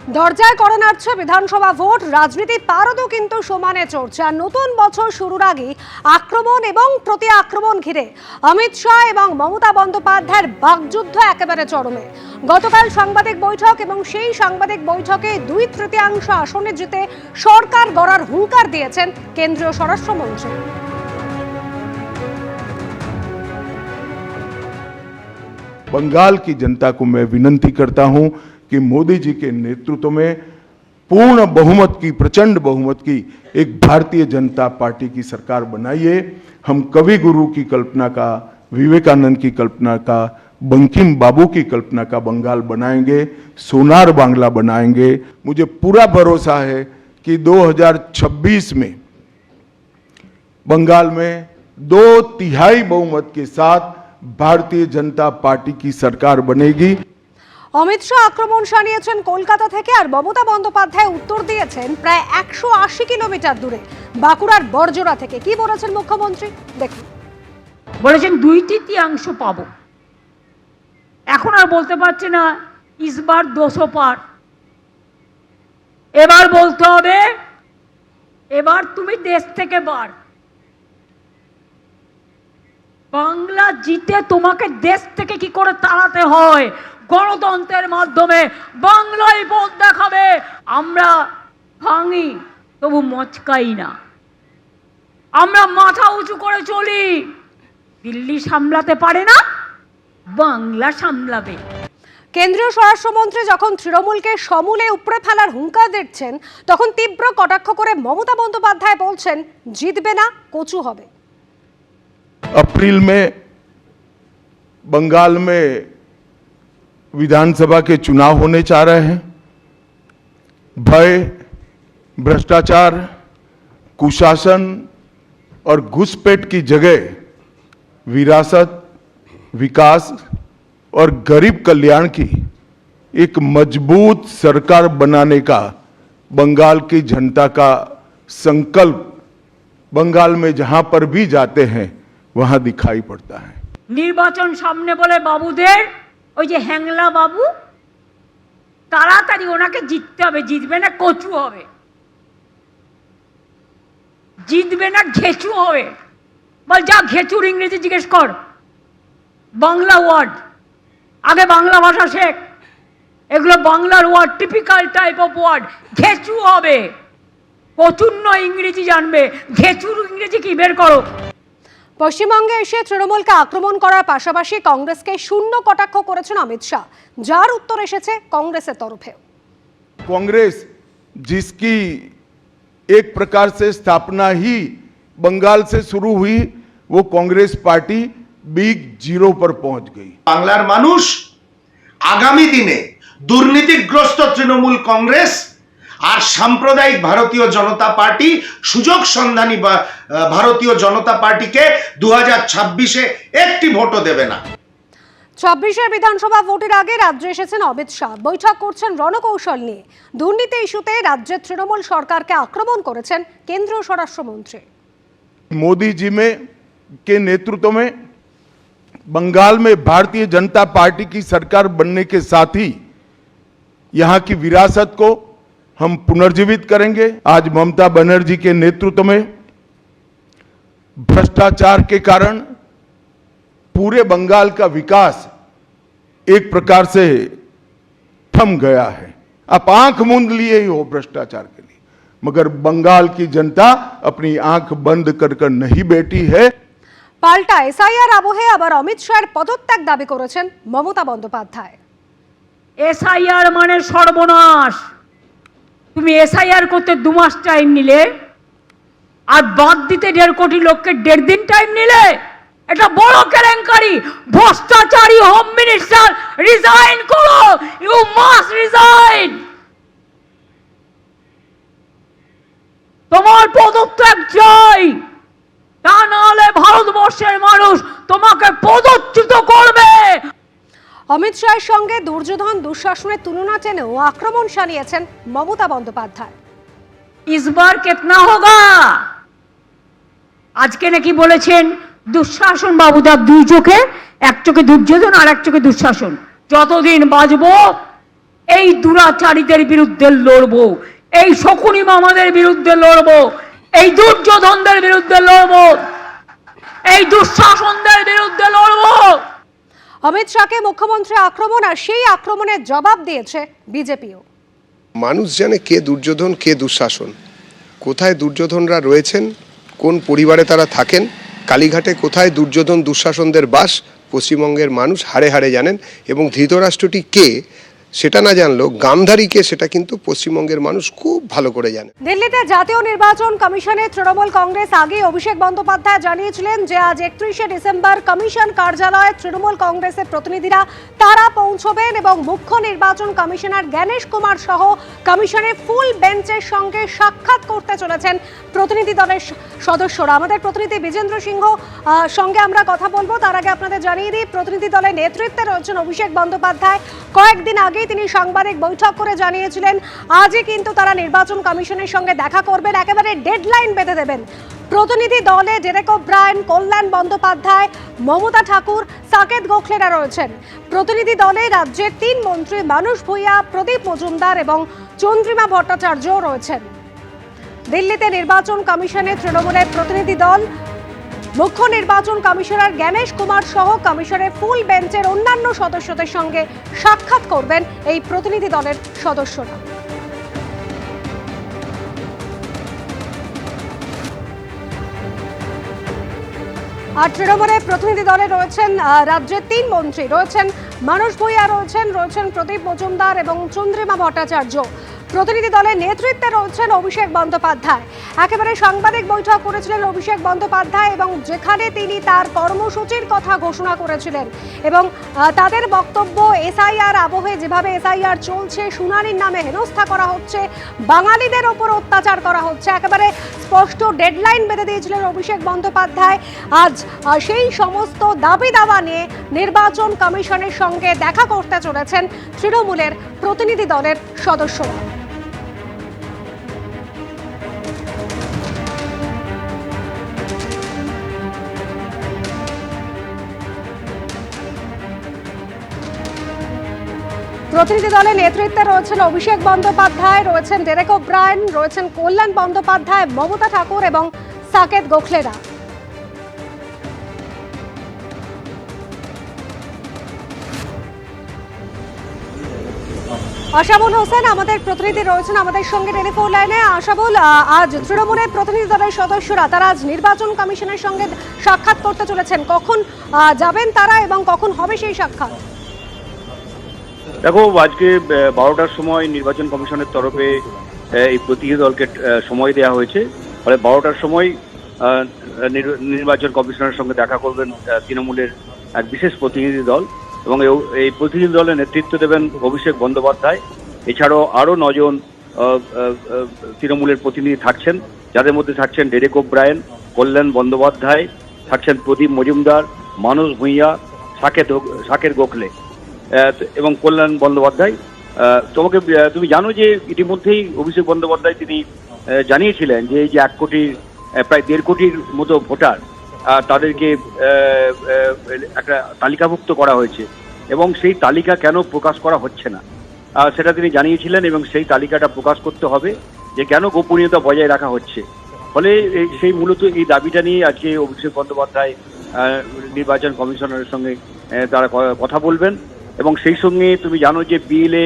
দরজায় কড়া নাড়ছে বিধানসভা ভোট, রাজনীতি পারদও কিন্তু সমানে চলছে। আর নতুন বছর শুরুর আগে আক্রমণ এবং প্রতি আক্রমণ ঘিরে অমিত শাহ এবং মমতা বন্দ্যোপাধ্যায়ের বাকযুদ্ধ একেবারে চরমে। গতকাল সাংবাদিক বৈঠক এবং সেই সাংবাদিক বৈঠকে 2/3 আসনে জিতে সরকার গড়ার হুঙ্কার দিয়েছেন কেন্দ্রীয় স্বরাষ্ট্রমন্ত্রী। बंगाल की जनता को मैं विनती करता हूं कि मोदी जी के नेतृत्व में पूर्ण बहुमत की, प्रचंड बहुमत की एक भारतीय जनता पार्टी की सरकार बनाइए। हम कवि गुरु की कल्पना का, विवेकानंद की कल्पना का, बंकिम बाबू की कल्पना का बंगाल बनाएंगे, सोनार बांग्ला बनाएंगे। मुझे पूरा भरोसा है कि 2026 में बंगाल में 2/3 बहुमत के साथ भारतीय जनता पार्टी की सरकार बनेगी। অমিত শাহ আক্রমণ শানিয়েছেন কলকাতা থেকে, আর মমতা বন্দ্যোপাধ্যায় উত্তর দিয়েছেন প্রায় 180 কিলোমিটার দূরে বাঁকুড়ার বড়জোড়া থেকে। কি বলেছেন মুখ্যমন্ত্রী দেখুন। বলেছেন 2/3 পাবো। এখন আর বলতে পারছে না ইসবার 200 পার। এবার বলতে হবে এবার তুমি দেশ থেকে বার। বাংলা জিতে তোমাকে দেশ থেকে কি করে তাড়াতে হয়, গণতন্ত্রের মাধ্যমে বাংলায় পথ দেখাবে। আমরা ভাঙি তবু মচকাই না, আমরা মাথা উঁচু করে চলি। দিল্লি সামলাতে পারে না, বাংলা সামলাবে। কেন্দ্রীয় স্বরাষ্ট্রমন্ত্রী যখন তৃণমূলকে সমূলে উপড়ে ফেলার হুঙ্কার দিচ্ছেন, তখন তীব্র কটাক্ষ করে মমতা বন্দ্যোপাধ্যায় বলছেন জিতবে না, কচু হবে। अप्रैल में बंगाल में विधानसभा के चुनाव होने जा रहे हैं। भय, भ्रष्टाचार, कुशासन और घुसपैठ की जगह विरासत, विकास और गरीब कल्याण की एक मजबूत सरकार बनाने का बंगाल की जनता का संकल्प बंगाल में जहां पर भी जाते हैं वहां दिखाई पड़ता है। নির্বাচন সামনে বলে বাবুদের, ওই যে হ্যাংলা বাবু, তাড়াতাড়ি ওনাকে জিততে হবে। জিতবে না কচু হবে, জিতবে না ঘেঁচু হবে। বল যা ঘেঁচুর ইংরেজি জিজ্ঞেস কর, বাংলা ওয়ার্ড। আগে বাংলা ভাষা শেখ, এগুলো বাংলার word, typical type of word. ঘেঁচু হবে, কচুর নয় ইংরেজি জানবে। ঘেঁচুর ইংরেজি কি বের করো। পশ্চিমবঙ্গে এসে তৃণমূলকে আক্রমণ করার পাশাপাশি কংগ্রেসকে শূন্য কটাক্ষ করেছেন অমিত শাহ, যার উত্তর এসেছে কংগ্রেসের তরফে। कांग्रेस जिसकी एक प्रकार से स्थापना ही बंगाल से शुरू हुई, वो कांग्रेस पार्टी बिग जीरो पर पहुंच गई। বাংলার মানুষ আগামী দিনে দুর্নীতিগ্রস্ত তৃণমূল কংগ্রেস আর সাম্প্রদায়িক ভারতীয় জনতা পার্টি, সুযোগ সন্ধানী ভারতীয় জনতা পার্টিকে 2026-এ একটি ভোটও দেবে না। 26-এর বিধানসভা ভোটের আগে রাজ্যে এসেছেন অমিত শাহ, বৈঠক করছেন রণকৌশল নিয়ে। দুর্নীতি ইস্যুতে রাজ্যের তৃণমূল সরকারকে আক্রমণ করেছেন কেন্দ্রীয় স্বরাষ্ট্রমন্ত্রী। मोदी जी में के नेतृत्व में बंगाल में भारतीय जनता पार्टी की सरकार बनने के साथ ही यहां की विरासत को हम पुनर्जीवित करेंगे। आज ममता बनर्जी के नेतृत्व में भ्रष्टाचार के कारण पूरे बंगाल का विकास एक प्रकार से थम गया है। आप आंख मूंद लिए ही हो भ्रष्टाचार के लिए, मगर बंगाल की जनता अपनी आंख बंद कर नहीं बैठी है। পাল্টা এসআইআর আবহে আবার অমিত শাহের পদত্যাগ দাবি করেছেন মমতা বন্দ্যোপাধ্যায়। এসআইআর মানে সর্বনাশ। তুমি এসআইআর করতে 2 মাস টাইম নিলে, আর বাদ দিতে 1.5 কোটি লোককে 1.5 দিন টাইম নিলে। এটা বড় কেলেঙ্কারি। ভ্রষ্টাচারী হোম মিনিস্টার, রিজাইন করো, ইউ মাস্ট রিজাইন। তোমার পদত্যাগ চাই, তা নাহলে ভারতবর্ষের মানুষ তোমাকে পদচ্যুত করবে। অমিত শাহের সঙ্গে দুর্যোধন দুঃশাসনের তুলনা টেনেও আক্রমণ শানিয়েছেন মমতা বন্দ্যোপাধ্যায়। ইসবার কেতনা হোগা। আজকে নাকি বলেছেন দুঃশাসন বাবুদা 2 চোখে, এক চোখে দুর্যোধন আর এক চোখে দুঃশাসন। যতদিন বাঁচবো এই দুরাচারীদের বিরুদ্ধে লড়বো, এই শকুনি মামাদের বিরুদ্ধে লড়বো, এই দুর্যোধনদের বিরুদ্ধে লড়বো, এই দুঃশাসনদের বিরুদ্ধে লড়বো। অমিত শাহকে মুখ্যমন্ত্রী আক্রমণ, আর সেই আক্রমণের জবাব দিয়েছে বিজেপিও। মানুষ জানে কে দুর্যোধন কে দুঃশাসন, কোথায় দুর্যোধনরা রয়েছেন, কোন পরিবারে তারা থাকেন, কালীঘাটে কোথায় দুর্যোধন দুঃশাসনদের বাস, পশ্চিমবঙ্গের মানুষ হাড়ে হাড়ে জানেন। এবং ধৃতরাষ্ট্রটি কে সেটা না জানলেও গান্ধারী কে সেটা কিন্তু পশ্চিমবঙ্গের মানুষ খুব ভালো করে জানে। দিল্লিতে জাতীয় নির্বাচন কমিশনে তৃণমূল কংগ্রেস আগে অভিষেক বন্দ্যোপাধ্যায় জানিয়েছিলেন যে আজ 31শে ডিসেম্বর কমিশন কার্যালয়ে তৃণমূল কংগ্রেসের প্রতিনিধিরা তারা পৌঁছবেন এবং মুখ্য নির্বাচন কমিশনার জ্ঞানেশ কুমার সহ কমিশনের ফুল বেঞ্চের সঙ্গে সাক্ষাৎ করতে চলেছেন প্রতিনিধি দলের সদস্যরা। আমাদের প্রতিনিধি বিজেন্দ্র সিংহ সঙ্গে আমরা কথা বলবো। তার আগে আপনাদের জানিয়ে দিই, প্রতিনিধি দলের নেতৃত্বে রয়েছেন অভিষেক বন্দ্যোপাধ্যায়। কয়েকদিন আগেই তিনি সাংবাদিক বৈঠক করে জানিয়েছিলেন আজই কিন্তু তারা নির্বাচন কমিশনের সঙ্গে দেখা করবেন, একেবারে ডেডলাইন বেঁধে দেবেন। প্রতিনিধি দলে ডেরেক ওব্রায়েন, কল্যাণ বন্দ্যোপাধ্যায়, মমতা ঠাকুর, সাকেত গোখলেরা রয়েছেন। প্রতিনিধি দলে রাজ্যের 3 মন্ত্রী মানস ভূঁইয়া, প্রদীপ মজুমদার এবং চন্দ্রিমা ভট্টাচার্যও রয়েছেন। দিল্লিতে নির্বাচন কমিশনে তৃণমূলের প্রতিনিধি দল, মুখ্য নির্বাচন কমিশনার জ্ঞানেশ কুমার সহ কমিশনের ফুল বেঞ্চের অন্যান্য সদস্যদের সঙ্গে সাক্ষাৎ করবেন এই প্রতিনিধি দলের সদস্যরা। আর তৃণমূলের প্রতিনিধি দলে রয়েছেন রাজ্যের 3 মন্ত্রী, রয়েছেন মানস ভূঁইয়া, রয়েছেন প্রদীপ মজুমদার এবং চন্দ্রিমা ভট্টাচার্য। প্রতিনিধি দলের নেতৃত্বে রয়েছেন অভিষেক বন্দ্যোপাধ্যায়। একেবারে সাংবাদিক বৈঠক করেছিলেন অভিষেক বন্দ্যোপাধ্যায় এবং যেখানে তিনি তার কর্মসূচির কথা ঘোষণা করেছিলেন এবং তাদের বক্তব্য এসআইআর আবহে যেভাবে এসআইআর চলছে, শুনানির নামে হেনস্থা করা হচ্ছে, বাঙালিদের ওপর অত্যাচার করা হচ্ছে, একেবারে স্পষ্ট ডেডলাইন বেঁধে দিয়েছিলেন অভিষেক বন্দ্যোপাধ্যায়। আজ সেই সমস্ত দাবি দাওয়া নিয়ে নির্বাচন কমিশনের সঙ্গে দেখা করতে চলেছেন তৃণমূলের প্রতিনিধি দলের সদস্যরা। প্রতিনিধি দলের নেতৃত্বে রয়েছেন অভিষেক বন্দ্যোপাধ্যায়, রয়েছেন ডেরেক ওব্রায়েন, রয়েছেন কল্যাণ বন্দ্যোপাধ্যায়, মমতা ঠাকুর এবং সাকেত গোখলেরা। আশাবুল হোসেন আমাদের প্রতিনিধি রয়েছেন আমাদের সঙ্গে টেলিফোন লাইনে। আশাবুল, আজ তৃণমূলের প্রতিনিধি দলের সদস্যরা তারা আজ নির্বাচন কমিশনের সঙ্গে সাক্ষাৎ করতে চলেছেন, কখন যাবেন তারা এবং কখন হবে সেই সাক্ষাৎ? দেখো, আজকে 12টার সময় নির্বাচন কমিশনের তরফে এই প্রতিনিধি দলকে সময় দেওয়া হয়েছে। ফলে 12টার সময় নির্বাচন কমিশনের সঙ্গে দেখা করবেন তৃণমূলের এক বিশেষ প্রতিনিধি দল এবং এই প্রতিনিধি দলের নেতৃত্ব দেবেন অভিষেক বন্দ্যোপাধ্যায়। এছাড়াও আরও 9 জন তৃণমূলের প্রতিনিধি থাকছেন, যাদের মধ্যে থাকছেন ডেরেক ওব্রায়েন, কল্যাণ বন্দ্যোপাধ্যায়, থাকছেন প্রদীপ মজুমদার, মানস ভূঁইয়া, সাকেত গোখলে এবং কল্যাণ বন্দ্যোপাধ্যায়। তুমি জানো যে ইতিমধ্যেই অভিষেক বন্দ্যোপাধ্যায় তিনি জানিয়েছিলেন যে এই যে 1 কোটি প্রায় 1.5 কোটির মতো ভোটার তাদেরকে একটা তালিকাভুক্ত করা হয়েছে এবং সেই তালিকা কেন প্রকাশ করা হচ্ছে না সেটা তিনি জানিয়েছিলেন এবং সেই তালিকাটা প্রকাশ করতে হবে যে কেন গোপনীয়তা বজায় রাখা হচ্ছে। ফলে সেই মূলত এই দাবিটা নিয়ে আজকে অভিষেক বন্দ্যোপাধ্যায় নির্বাচন কমিশনারের সঙ্গে তারা কথা বলবেন এবং সেই সঙ্গে তুমি জানো যে BLA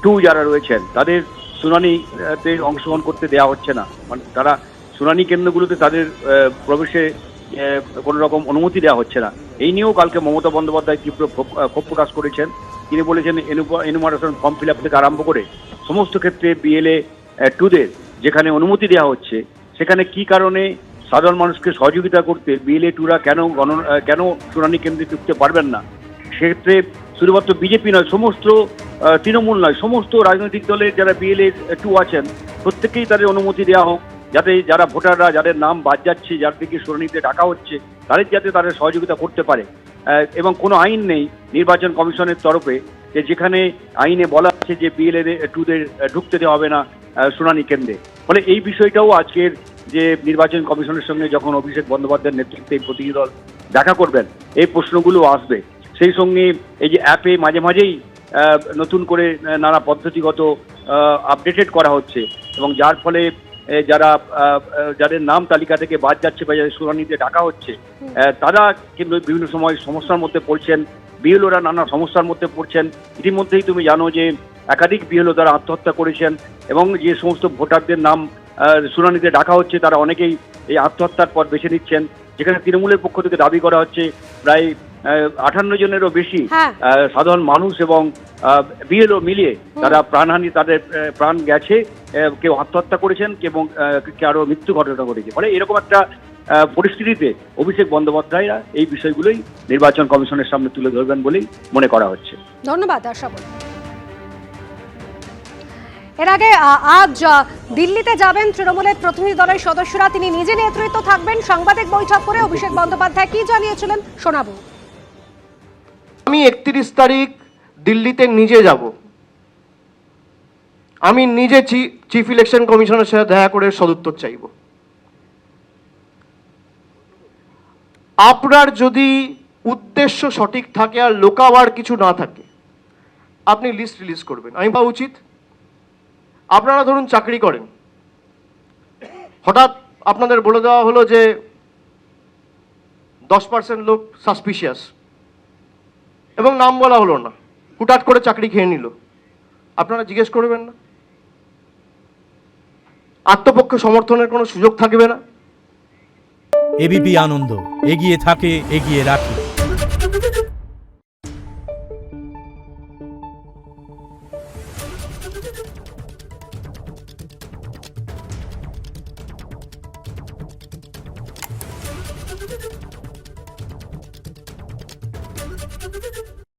2 যারা রয়েছেন তাদের শুনানিতে অংশগ্রহণ করতে দেওয়া হচ্ছে না, মানে তারা শুনানি কেন্দ্রগুলোতে তাদের প্রবেশে কোনো রকম অনুমতি দেওয়া হচ্ছে না। এই নিয়েও কালকে মমতা বন্দ্যোপাধ্যায় তীব্র ক্ষোভ প্রকাশ করেছেন। তিনি বলেছেন এনুমারেশন ফর্ম ফিল আপ থেকে আরম্ভ করে সমস্ত ক্ষেত্রে BLA 2দের যেখানে অনুমতি দেওয়া হচ্ছে সেখানে কি কারণে সাধারণ মানুষকে সহযোগিতা করতে BLA 2রা কেন শুনানি কেন্দ্রে ঢুকতে পারবেন না। সেক্ষেত্রে শুধুমাত্র বিজেপি নয়, সমস্ত তৃণমূল নয়, সমস্ত রাজনৈতিক দলের যারা BLA 2 আছেন প্রত্যেকেই তাদের অনুমতি দেওয়া হোক, যাতে যারা ভোটাররা যাদের নাম বাদ যাচ্ছে, যাদেরকে শুনানিতে ডাকা হচ্ছে যাতে তাদের সহযোগিতা করতে পারে। এবং কোনো আইন নেই নির্বাচন কমিশনের তরফে যেখানে আইনে বলা আছে যে BLA 2দের ঢুকতে দেওয়া হবে না শুনানি কেন্দ্রে। ফলে এই বিষয়টাও আজকের যে নির্বাচন কমিশনের সঙ্গে যখন অভিষেক বন্দ্যোপাধ্যায়ের নেতৃত্বে এই প্রতিনিধি দল দেখা করবেন এই প্রশ্নগুলো আসবে। সেই সঙ্গে এই যে অ্যাপে মাঝে মাঝেই নতুন করে নানা পদ্ধতিগত আপডেটেড করা হচ্ছে এবং যার ফলে যাদের নাম তালিকা থেকে বাদ যাচ্ছে বা যাদের শুনানিতে ডাকা হচ্ছে তারা কিন্তু বিভিন্ন সময় সমস্যার মধ্যে পড়ছেন, বিএলওরা নানা সমস্যার মধ্যে পড়ছেন। ইতিমধ্যেই তুমি জানো যে একাধিক বিএলও তারা আত্মহত্যা করেছেন এবং যে সমস্ত ভোটারদের নাম শুনানিতে ডাকা হচ্ছে তারা অনেকেই এই আত্মহত্যার পথ বেছে নিচ্ছেন, যেখানে তৃণমূলের পক্ষ থেকে দাবি করা হচ্ছে প্রায় 58 জনেরও বেশি সাধারণ মানুষ এবং বিএলও মিলিয়ে তারা প্রাণহানি, তাদের প্রাণ গেছে, কেউ আত্মহত্যা করেছেন এবং কারো মৃত্যু ঘটনা ঘটেছে। ফলে এরকম একটা পরিস্থিতিতে অভিষেক বন্দ্যোপাধ্যায়রা এই বিষয়গুলোই নির্বাচন কমিশনের সামনে তুলে ধরবেন বলেই মনে করা হচ্ছে। ধন্যবাদ শ্রাবণ। এর আগে আজ দিল্লিতে যাবেন তৃণমূলের প্রতিনিধি দলের সদস্যরা, তিনি নিজে নেতৃত্ব থাকবেন। সাংবাদিক বৈঠক করে অভিষেক বন্দ্যোপাধ্যায় কি জানিয়েছিলেন শোনাবো। আমি 31 তারিখ দিল্লিতে নিজে যাব। আমি নিজে চিফ ইলেকশন কমিশনের সাথে দেখা করে সদুত্তর চাইব। আপনার যদি উদ্দেশ্য সঠিক থাকে আর লোকাবার কিছু না থাকে, আপনি লিস্ট রিলিজ করবেন। আমি ভাবা উচিত, আপনারা ধরুন চাকরি করেন, হঠাৎ আপনাদের বলে দেওয়া হলো যে 10% লোক সাসপিশিয়াস এবং নাম বলা হলো না, হুটহাট করে চাকরি খেয়ে নিল, আপনারা জিজ্ঞেস করবেন না? আত্মপক্ষ সমর্থনের কোনো সুযোগ থাকবে না? এবিপি আনন্দ, এগিয়ে থাকে, এগিয়ে রাখে।